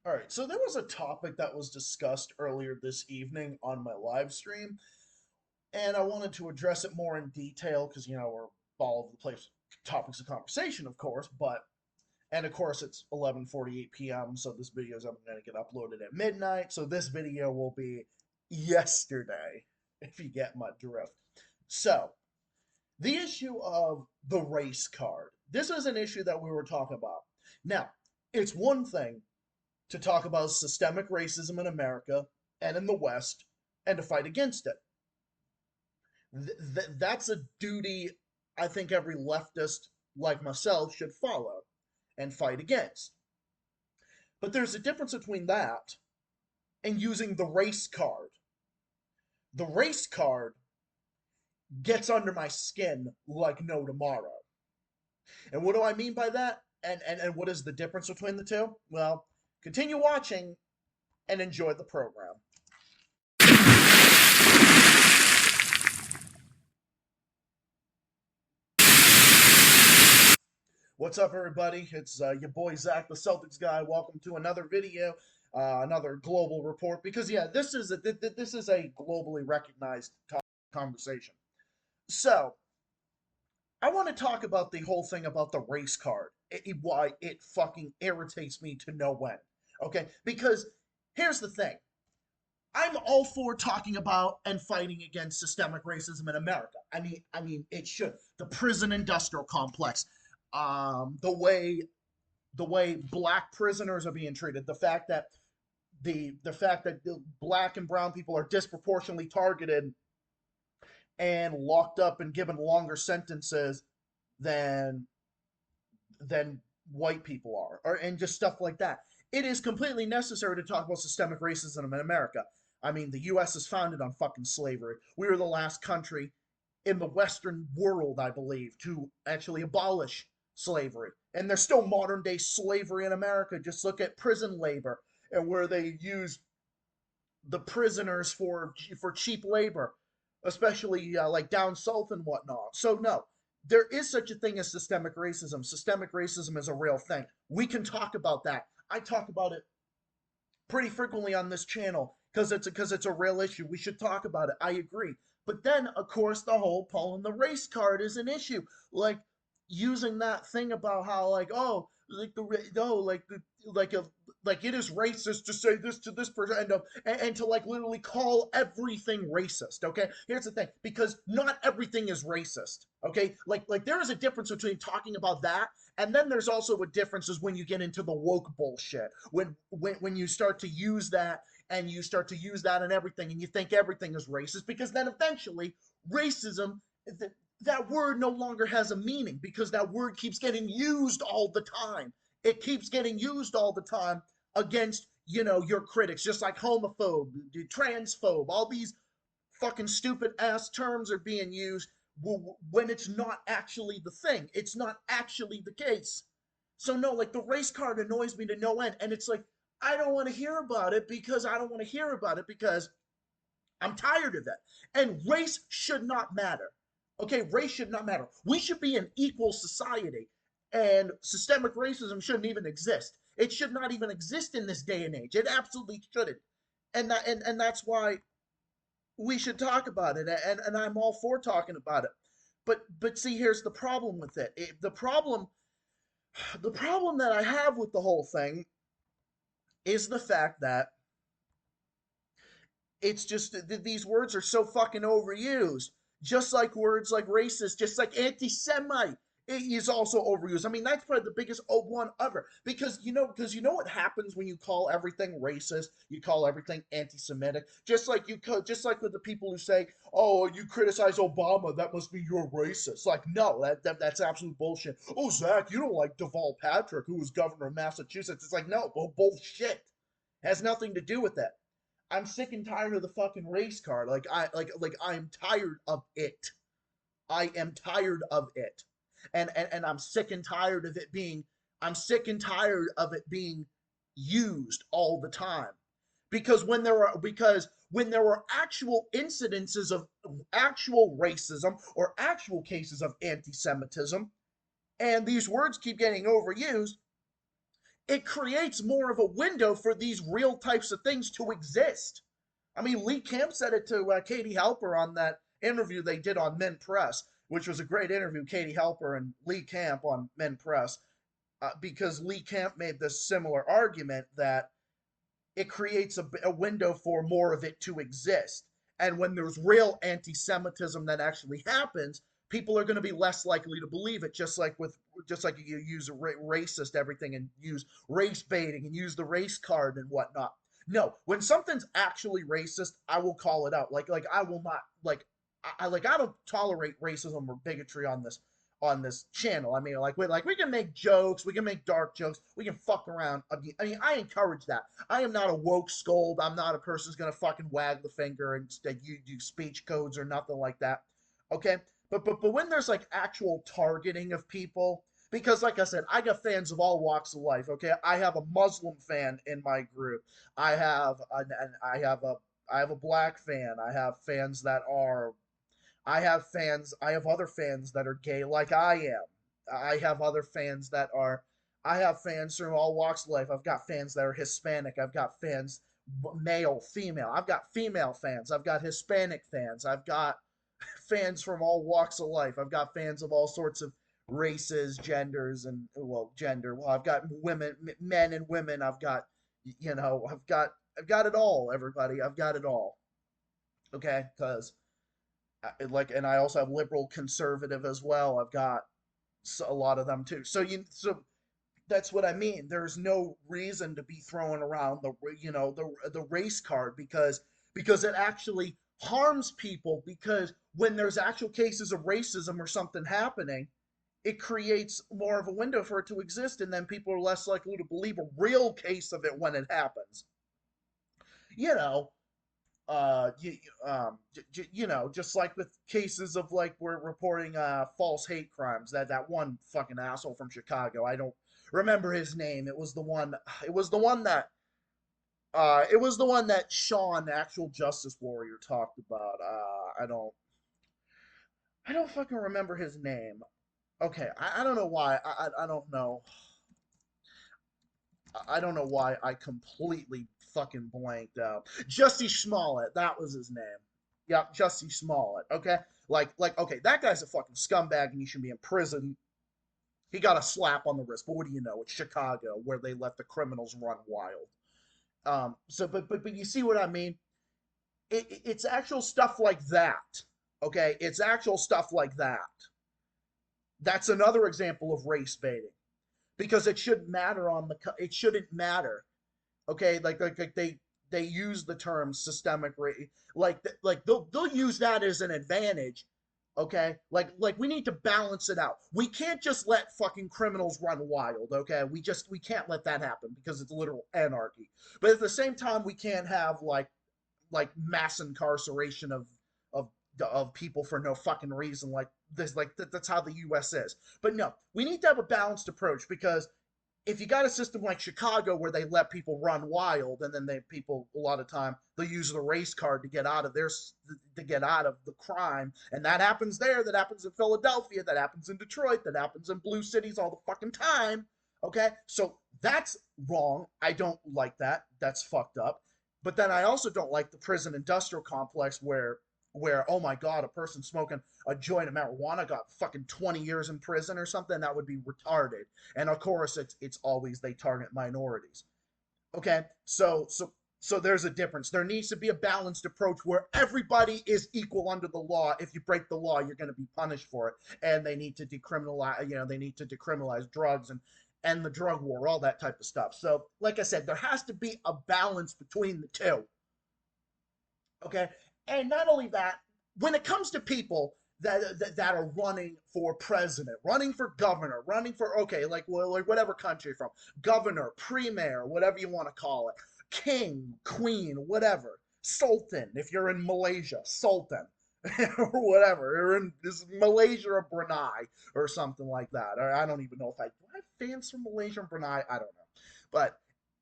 All right, so there was a topic that was discussed earlier this evening on my live stream, and I wanted to address it more in detail because we're all over the place topics of conversation, of course, but and of course it's 11:48 p.m. So this video is going to get uploaded at midnight. So this video will be yesterday, if you get my drift. So the issue of the race card. This is an issue that we were talking about. Now, it's one thing to talk about systemic racism in America and in the West and to fight against it. That's a duty I think every leftist like myself should follow and fight against. But there's a difference between that and using the race card. The race card gets under my skin like no tomorrow. And what do I mean by that? And what is the difference between the two? Well, continue watching and enjoy the program. What's up, everybody? It's your boy Zach, the Celtics guy. Welcome to another video, another global report. Because this is a globally recognized conversation. So I want to talk about the whole thing about the race card. Why it fucking irritates me to no end. Okay, because here's the thing. I'm all for talking about and fighting against systemic racism in America. I mean, it should. The prison industrial complex, the way black prisoners are being treated, the fact that the black and brown people are disproportionately targeted and locked up and given longer sentences than than white people are, or and just stuff like that. It is completely necessary to talk about systemic racism in America. I mean, the U.S. is founded on fucking slavery. We were the last country in the Western world, I believe, to actually abolish slavery. And there's still modern day slavery in America. Just look at prison labor and where they use the prisoners for cheap labor, especially like down south and whatnot. So no, there is such a thing as systemic racism. Systemic racism is a real thing. We can talk about that. I talk about it pretty frequently on this channel because it's a real issue. We should talk about it. I agree. But then, of course, the whole pulling the race card is an issue. Like using that thing about how like like it is racist to say this to this person and to like literally call everything racist. Okay, here's the thing, because not everything is racist. Okay, like there is a difference between talking about that, and then there's also a difference is when you get into the woke bullshit, when you start to use that and you start to use that in everything and you think everything is racist, because then eventually racism, that word no longer has a meaning because that word keeps getting used all the time. It keeps getting used all the time against, your critics, just like homophobe, transphobe, all these fucking stupid ass terms are being used when it's not actually the thing. It's not actually the case. So no, like the race card annoys me to no end. And it's like, I don't want to hear about it because I don't want to hear about it because I'm tired of it. And race should not matter. Okay, race should not matter. We should be an equal society. And systemic racism shouldn't even exist. It should not even exist in this day and age. It absolutely shouldn't. And that's why we should talk about it. And I'm all for talking about it. But see, here's the problem with it. The problem that I have with the whole thing is the fact that it's just these words are so fucking overused. Just like words like racist, just like anti-Semite, it is also overused. I mean, that's probably the biggest one ever. Because you know what happens when you call everything racist, you call everything anti-Semitic. Just like with the people who say, "Oh, you criticize Obama, that must be you're racist." Like, no, that's absolute bullshit. Oh, Zach, you don't like Deval Patrick, who was governor of Massachusetts. It's like, no, bullshit. Has nothing to do with that. I'm sick and tired of the fucking race card. I'm tired of it. I am tired of it. And I'm sick and tired of it being used all the time. Because when there were actual incidences of actual racism or actual cases of anti-Semitism, and these words keep getting overused, it creates more of a window for these real types of things to exist. I mean, Lee Camp said it to Katie Halper on that interview they did on MintPress, which was a great interview, Katie Halper and Lee Camp on MintPress, because Lee Camp made this similar argument that it creates a window for more of it to exist. And when there's real anti-Semitism that actually happens, people are going to be less likely to believe it. Just like you use racist everything and use race baiting and use the race card and whatnot. No, when something's actually racist, I will call it out. Like I will not I don't tolerate racism or bigotry on this channel. I mean, we can make jokes, we can make dark jokes, we can fuck around. I mean, I encourage that. I am not a woke scold. I'm not a person who's gonna fucking wag the finger and you do speech codes or nothing like that. Okay, but when there's like actual targeting of people, because like I said, I got fans of all walks of life. Okay, I have a Muslim fan in my group. I have I have a black fan. I have fans that are I have other fans that are gay like I am. I have other fans that are, I have fans from all walks of life. I've got fans that are Hispanic. I've got fans, male, female. I've got female fans. I've got Hispanic fans. I've got fans from all walks of life. I've got fans of all sorts of races, genders, and, well, gender. Well, I've got women, men and women. I've got, I've got it all, everybody. I've got it all. Okay? Because and I also have liberal conservative as well. I've got a lot of them too. So that's what I mean. There's no reason to be throwing around the race card because it actually harms people, because when there's actual cases of racism or something happening, it creates more of a window for it to exist, and then people are less likely to believe a real case of it when it happens. You know, just like with cases of like we're reporting false hate crimes. That one fucking asshole from Chicago. I don't remember his name. It was the one. It was the one that. It was the one that Sean, actual Justice Warrior, talked about. I don't fucking remember his name. Okay, I don't know why. I don't know. I don't know why I completely fucking blanked out. Jussie Smollett, that was his name. Yep, Jussie Smollett. Okay, okay, that guy's a fucking scumbag and he should be in prison. He got a slap on the wrist, but what do you know? It's Chicago, where they let the criminals run wild. But you see what I mean? It's actual stuff like that. Okay, it's actual stuff like that. That's another example of race baiting, because it shouldn't matter it shouldn't matter. Okay, like they use the term systemic rate, like they'll use that as an advantage. Okay, like we need to balance it out. We can't just let fucking criminals run wild. Okay, we can't let that happen because it's literal anarchy. But at the same time, we can't have like mass incarceration of of people for no fucking reason, like this. That's how the US is. But no, we need to have a balanced approach, because if you got a system like Chicago where they let people run wild, and then people a lot of time they'll use the race card to get out of the crime, and that happens there, that happens in Philadelphia, that happens in Detroit, that happens in blue cities all the fucking time. Okay, so that's wrong. I don't like that. That's fucked up. But then I also don't like the prison industrial complex where, oh my god, a person smoking a joint of marijuana got fucking 20 years in prison or something. That would be retarded. And of course, it's always they target minorities. Okay, so there's a difference. There needs to be a balanced approach where everybody is equal under the law. If you break the law, you're going to be punished for it. And they need to decriminalize. They need to decriminalize drugs and end the drug war, all that type of stuff. So, like I said, there has to be a balance between the two. Okay, and not only that, when it comes to people that are running for president, running for governor, running for, okay, like whatever country you're from, governor, premier, whatever you want to call it, king, queen, whatever, sultan, if you're in Malaysia, sultan, or whatever, or in this Malaysia or Brunei or something like that. Or I don't even know if do I have fans from Malaysia and Brunei? I don't know, but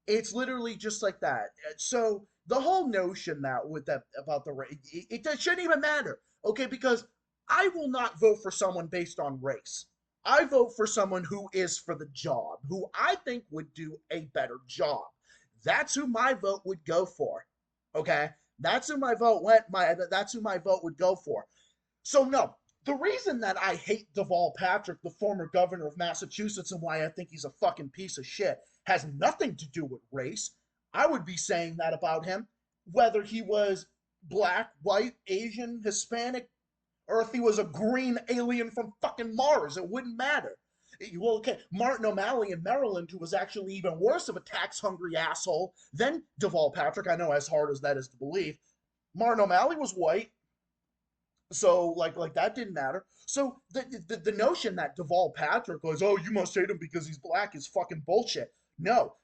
it's literally just like that. So the whole notion that with that about the race, it shouldn't even matter, okay? Because I will not vote for someone based on race. I vote for someone who is for the job, who I think would do a better job. That's who my vote would go for. Okay? That's who my vote went my that's who my vote would go for. So no, the reason that I hate Deval Patrick, the former governor of Massachusetts, and why I think he's a fucking piece of shit, has nothing to do with race. I would be saying that about him, whether he was black, white, Asian, Hispanic, or if he was a green alien from fucking Mars. It wouldn't matter. Well, okay, Martin O'Malley in Maryland, who was actually even worse of a tax-hungry asshole than Deval Patrick. I know, as hard as that is to believe. Martin O'Malley was white, so like that didn't matter. So the notion that Deval Patrick was, oh, you must hate him because he's black is fucking bullshit. No,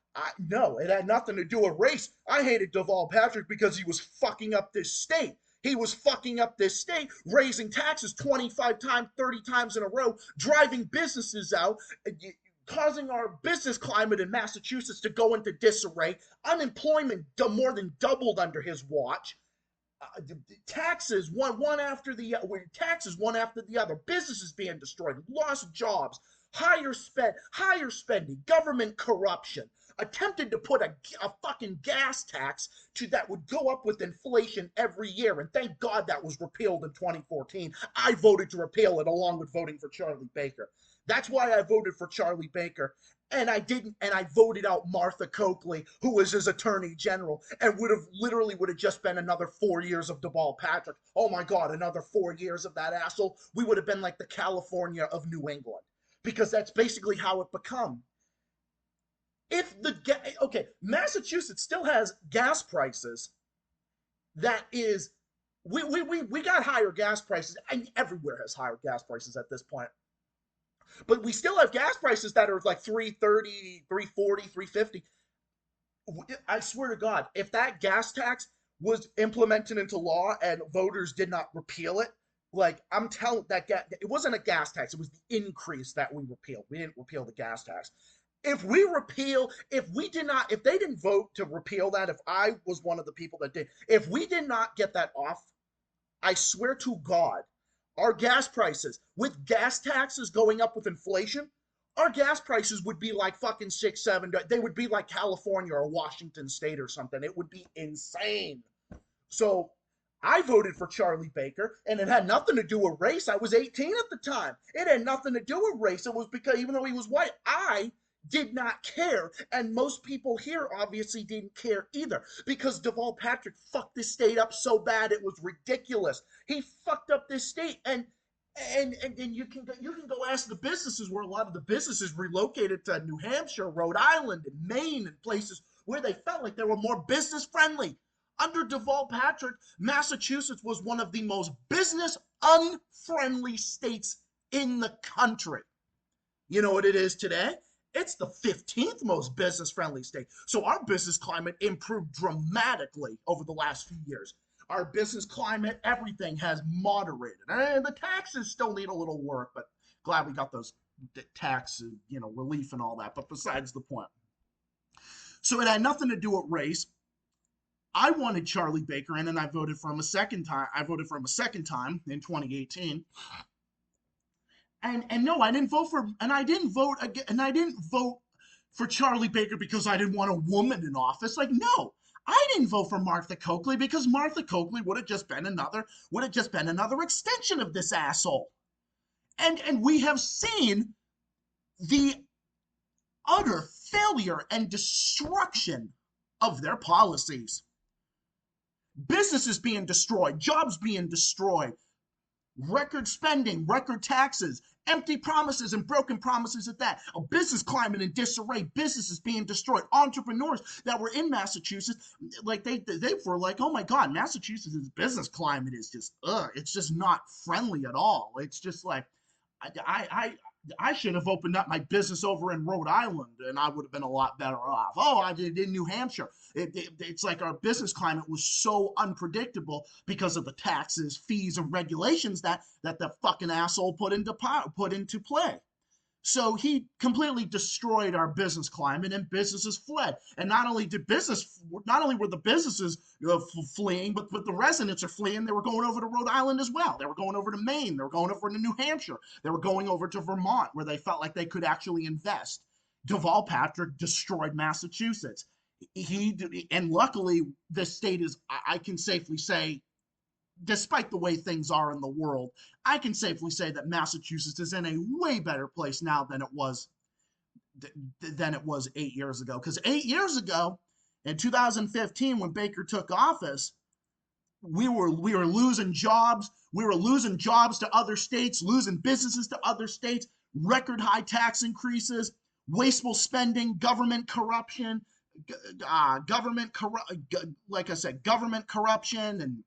it had nothing to do with race. I hated Deval Patrick because he was fucking up this state. He was fucking up this state, raising taxes 25 times, 30 times in a row, driving businesses out, causing our business climate in Massachusetts to go into disarray. Unemployment more than doubled under his watch. Taxes one after the taxes one after the other, businesses being destroyed, lost jobs, higher spending, government corruption, attempted to put a fucking gas tax to that would go up with inflation every year, and thank God that was repealed in 2014. I voted to repeal it along with voting for Charlie Baker. That's why I voted for Charlie Baker. And I voted out Martha Coakley, who was his attorney general, and would have just been another 4 years of Deval Patrick. Oh my God, another 4 years of that asshole. We would have been like the California of New England, because that's basically how it become. Okay, Massachusetts still has gas prices that is, we got higher gas prices, and everywhere has higher gas prices at this point. But we still have gas prices that are like 330, 340, 350. I swear to God, if that gas tax was implemented into law and voters did not repeal it, like I'm telling that it wasn't a gas tax, it was the increase that we repealed. We didn't repeal the gas tax. If they didn't vote to repeal that, if I was one of the people that did, if we did not get that off, I swear to God, our gas prices, with gas taxes going up with inflation, our gas prices would be like fucking 6, 7. They would be like California or Washington State or something. It would be insane. So I voted for Charlie Baker, and it had nothing to do with race. I was 18 at the time. It had nothing to do with race. It was because even though he was white, I did not care, and most people here obviously didn't care either, because Deval Patrick fucked this state up so bad it was ridiculous. He fucked up this state, and you can go ask the businesses, where a lot of the businesses relocated to New Hampshire, Rhode Island, and Maine, and places where they felt like they were more business friendly. Under Deval Patrick, Massachusetts was one of the most business unfriendly states in the country. You know what it is today? It's the 15th most business friendly state. So our business climate improved dramatically over the last few years. Our business climate, everything has moderated. And the taxes still need a little work, but glad we got those tax, relief and all that. But besides the point. So it had nothing to do with race. I wanted Charlie Baker in, and I voted for him a second time. I voted for him a second time in 2018. And no, I didn't vote for, and I didn't vote again, and I didn't vote for Charlie Baker because I didn't want a woman in office. Like, no, I didn't vote for Martha Coakley because Martha Coakley would have just been another extension of this asshole. And we have seen the utter failure and destruction of their policies. Businesses being destroyed, jobs being destroyed, record spending, record taxes, empty promises and broken promises at that, a business climate in disarray, businesses being destroyed, entrepreneurs that were in Massachusetts, like they were like, oh my God, Massachusetts' business climate is just, it's just not friendly at all. It's just like, I should have opened up my business over in Rhode Island and I would have been a lot better off. Oh, I did in New Hampshire. It's like our business climate was so unpredictable because of the taxes, fees, and regulations that the fucking asshole put into play. So he completely destroyed our business climate, and businesses fled. And not only were the businesses fleeing, but the residents are fleeing. They were going over to Rhode Island as well. They were going over to Maine. They were going over to New Hampshire. They were going over to Vermont, where they felt like they could actually invest. Deval Patrick destroyed Massachusetts. And luckily, this state is, I can safely say, despite the way things are in the world, I can safely say that Massachusetts is in a way better place now than it was 8 years ago. Because 8 years ago, in 2015, when Baker took office, we were losing jobs. We were losing jobs to other states, losing businesses to other states, record high tax increases, wasteful spending, government corruption, like I said, government corruption, and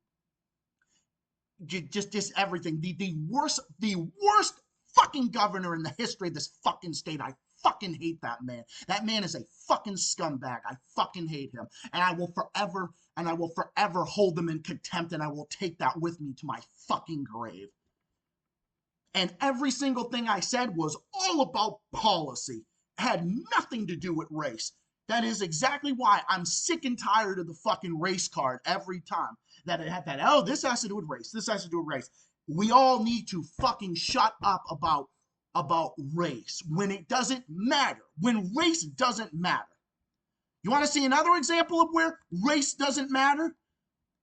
just everything. The worst fucking governor in the history of this fucking state. I fucking hate that man. That man is a fucking scumbag. I fucking hate him. And I will forever hold him in contempt, and I will take that with me to my fucking grave. And every single thing I said was all about policy. It had nothing to do with race. That is exactly why I'm sick and tired of the fucking race card every time. That it had that, oh, this has to do with race. This has to do with race. We all need to fucking shut up about race when it doesn't matter. When race doesn't matter. You want to see another example of where race doesn't matter?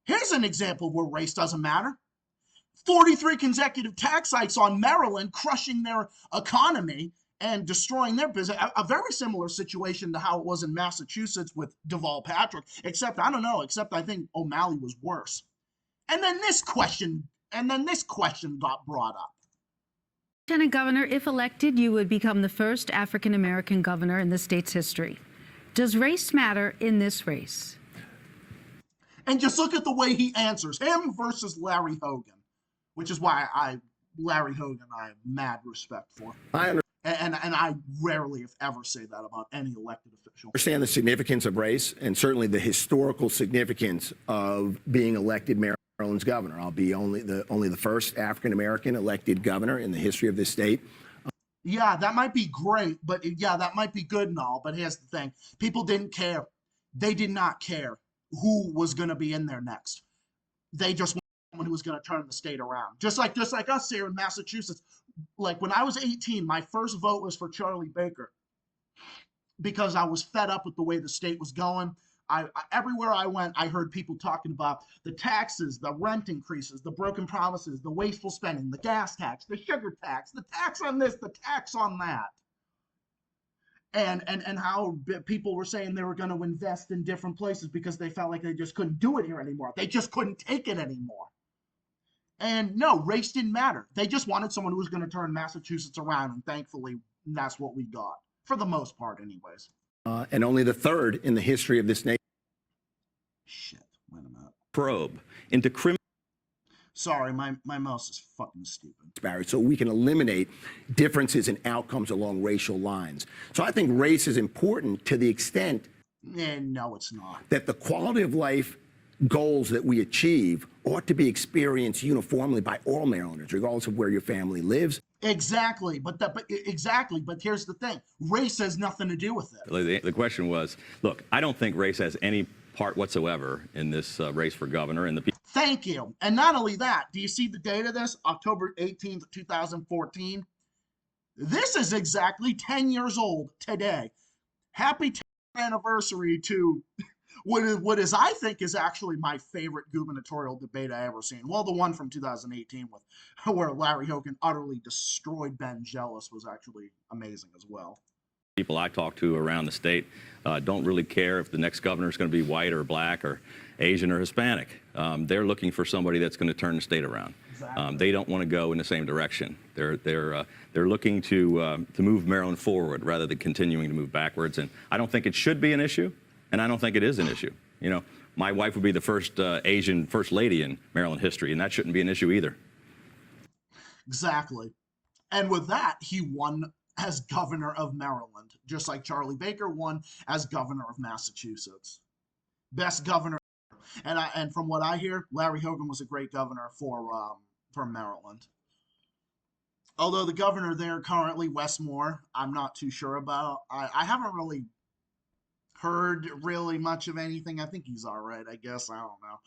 Here's an example where race doesn't matter. 43 consecutive tax hikes on Maryland, crushing their economy and destroying their business. A very similar situation to how it was in Massachusetts with Deval Patrick, except I think O'Malley was worse. And then this question got brought up. Lieutenant Governor, if elected, you would become the first African-American governor in the state's history. Does race matter in this race? And just look at the way he answers, him versus Larry Hogan, which is why Larry Hogan I have mad respect for. And I rarely, if ever, say that about any elected official. I understand the significance of race and certainly the historical significance of being elected Maryland's governor. I'll be only the first African-American elected governor in the history of this state. Yeah, that might be great, but yeah, that might be good and all. But here's the thing. People didn't care. They did not care who was going to be in there next. They just wanted someone who was going to turn the state around. Just like us here in Massachusetts. Like when I was 18, my first vote was for Charlie Baker because I was fed up with the way the state was going. Everywhere I went, I heard people talking about the taxes, the rent increases, the broken promises, the wasteful spending, the gas tax, the sugar tax, the tax on this, the tax on that. And how people were saying they were going to invest in different places because they felt like they just couldn't do it here anymore. They just couldn't take it anymore. And no, race didn't matter. They just wanted someone who was going to turn Massachusetts around, and thankfully, that's what we got, for the most part anyways. And only the third in the history of this nation. Shit, wait a minute. Probe into criminal. Sorry, my mouse is fucking stupid. Barry, so we can eliminate differences in outcomes along racial lines. So I think race is important to the extent. No, it's not. That the quality of life goals that we achieve ought to be experienced uniformly by all Marylanders, regardless of where your family lives. Exactly, but here's the thing: race has nothing to do with it. The question was, look, I don't think race has any part whatsoever in this race for governor. And the people. Thank you. And not only that, do you see the date of this? October 18th, 2014. This is exactly 10 years old today. Happy 10th anniversary to what is I think is actually my favorite gubernatorial debate I ever seen. Well, the one from 2018 where Larry Hogan utterly destroyed Ben Jealous was actually amazing as well. People I talk to around the state don't really care if the next governor is going to be white or black or Asian or Hispanic. They're looking for somebody that's going to turn the state around. Exactly. They don't want to go in the same direction. They're looking to move Maryland forward rather than continuing to move backwards. And I don't think it should be an issue, and I don't think it is an issue. You know, my wife would be the first Asian first lady in Maryland history, and that shouldn't be an issue either. Exactly. And with that, he won as governor of Maryland, just like Charlie Baker won as governor of Massachusetts. Best governor. And from what I hear, Larry Hogan was a great governor for Maryland. Although the governor there currently, Westmore, I'm not too sure about. I haven't really heard really much of anything. I think he's all right, I guess. I don't know.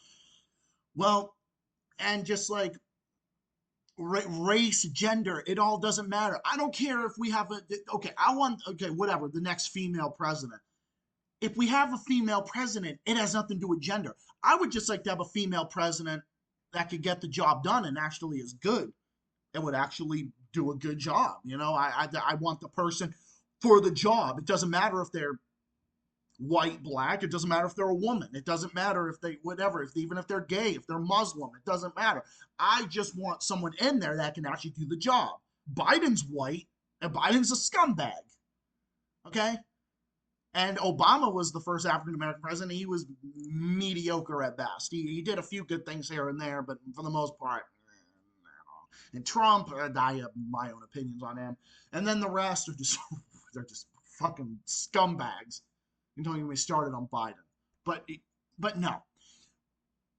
Well, and just like race, gender, it all doesn't matter. I don't care if we have okay, whatever, the next female president. If we have a female president, it has nothing to do with gender. I would just like to have a female president that could get the job done and actually is good. It would actually do a good job. I want the person for the job. It doesn't matter if they're white, black. It doesn't matter if they're a woman. It doesn't matter if they, whatever, even if they're gay, if they're Muslim, it doesn't matter. I just want someone in there that can actually do the job. Biden's white and Biden's a scumbag. Okay? And Obama was the first African-American president. He was mediocre at best. He did a few good things here and there, but for the most part, and Trump, I have my own opinions on him. And then the rest are just, they're just fucking scumbags. And don't even get me started on Biden. But no.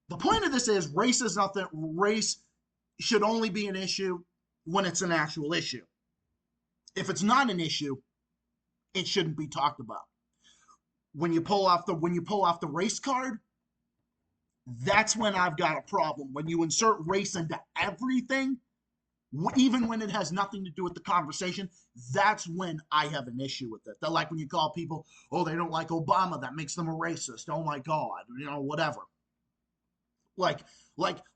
The point of this is race is nothing. Race should only be an issue when it's an actual issue. If it's not an issue, it shouldn't be talked about. When you pull off the race card, that's when I've got a problem. When you insert race into everything, even when it has nothing to do with the conversation, that's when I have an issue with it. They're like when you call people, oh, they don't like Obama, that makes them a racist. Oh my God, whatever. Like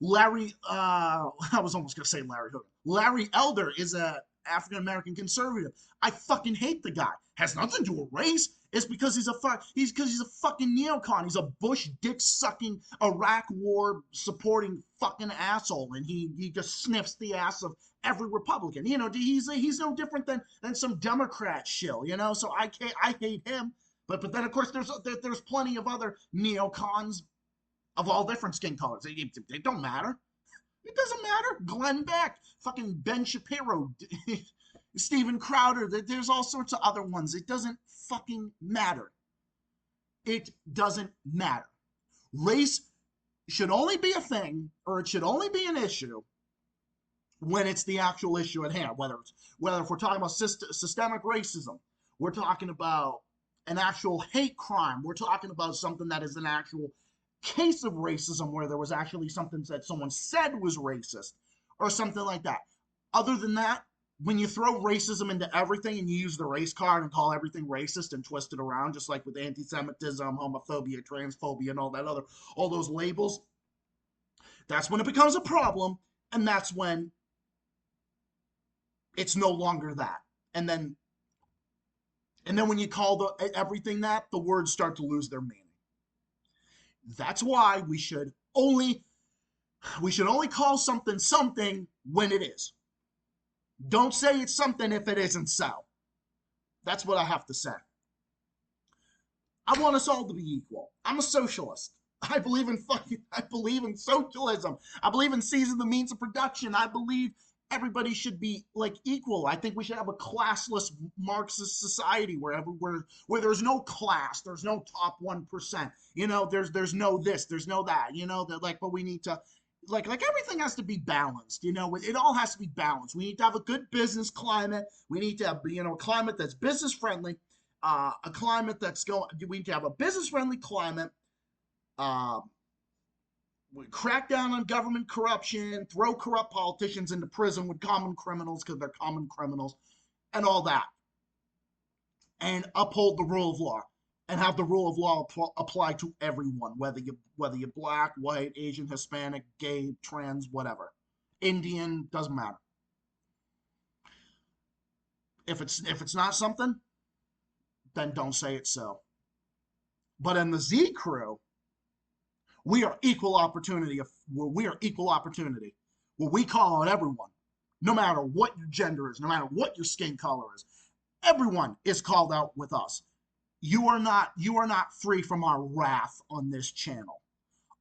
Larry, I was almost gonna say Larry Hogan. Larry Elder is a African-American conservative. I fucking hate the guy. Has nothing to do with race. It's because he's a fucking neocon. He's a Bush dick sucking, Iraq war supporting fucking asshole, and he just sniffs the ass of every Republican. He's no different than some Democrat shill. So I hate him. But then of course there's plenty of other neocons of all different skin colors. They don't matter. It doesn't matter. Glenn Beck, fucking Ben Shapiro, Steven Crowder. There's all sorts of other ones. It doesn't fucking matter. It doesn't matter. Race should only be a thing, or it should only be an issue when it's the actual issue at hand. Whether if we're talking about systemic racism, we're talking about an actual hate crime, we're talking about something that is an actual case of racism where there was actually something that someone said was racist or something like that. Other than that, when you throw racism into everything and you use the race card and call everything racist and twist it around, just like with antisemitism, homophobia, transphobia, and all those labels, that's when it becomes a problem, and that's when it's no longer that. And then when you call everything that, the words start to lose their meaning. That's why we should only call something when it is. Don't say it's something if it isn't so. That's what I have to say. I want us all to be equal. I'm a socialist. I believe in socialism. I believe in seizing the means of production. I believe everybody should be like equal. I think we should have a classless Marxist society where there's no class, there's no top 1%. There's no this, there's no that. But we need to everything has to be balanced. It all has to be balanced. We need to have a good business climate. We need to have a climate that's business friendly. A climate we need to have a business friendly climate. We crack down on government corruption, throw corrupt politicians into prison with common criminals because they're common criminals, and all that. And uphold the rule of law, and have the rule of law apply to everyone, whether you're black, white, Asian, Hispanic, gay, trans, whatever, Indian, doesn't matter. If it's not something, then don't say it's so. But in the Z crew, we are equal opportunity. We are equal opportunity. Well, we call out everyone, no matter what your gender is, no matter what your skin color is. Everyone is called out with us. You are not free from our wrath on this channel.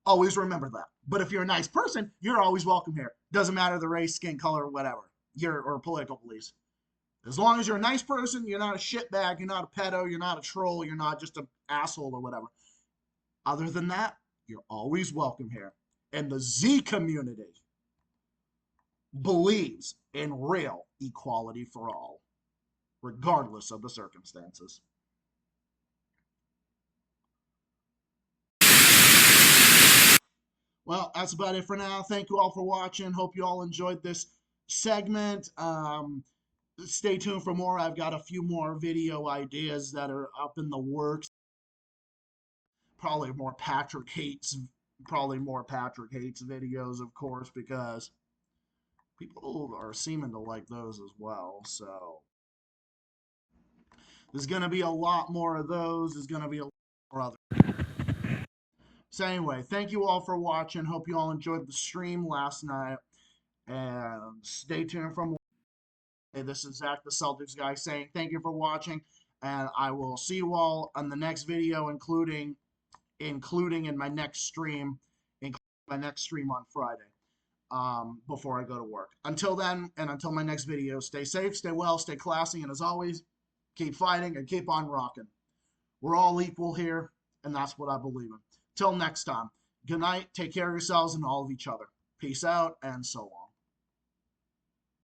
Always remember that. But if you're a nice person, you're always welcome here. Doesn't matter the race, skin color, or whatever, or political beliefs. As long as you're a nice person, you're not a shitbag, you're not a pedo, you're not a troll, you're not just an asshole or whatever. Other than that, you're always welcome here. And the Z community believes in real equality for all, regardless of the circumstances. Well, that's about it for now. Thank you all for watching. Hope you all enjoyed this segment. Stay tuned for more. I've got a few more video ideas that are up in the works. Probably more Patrick Hates videos, of course, because people are seeming to like those as well. So there's going to be a lot more of those. There's going to be a lot more other. So anyway, thank you all for watching. Hope you all enjoyed the stream last night. And stay tuned for more. This is Zach, the Celtics guy, saying thank you for watching. And I will see you all on the next video, including in my next stream, on Friday, before I go to work. Until then, and until my next video, stay safe, stay well, stay classy, and as always, keep fighting and keep on rocking. We're all equal here, and that's what I believe in. Till next time, good night, take care of yourselves and all of each other. Peace out, and so on.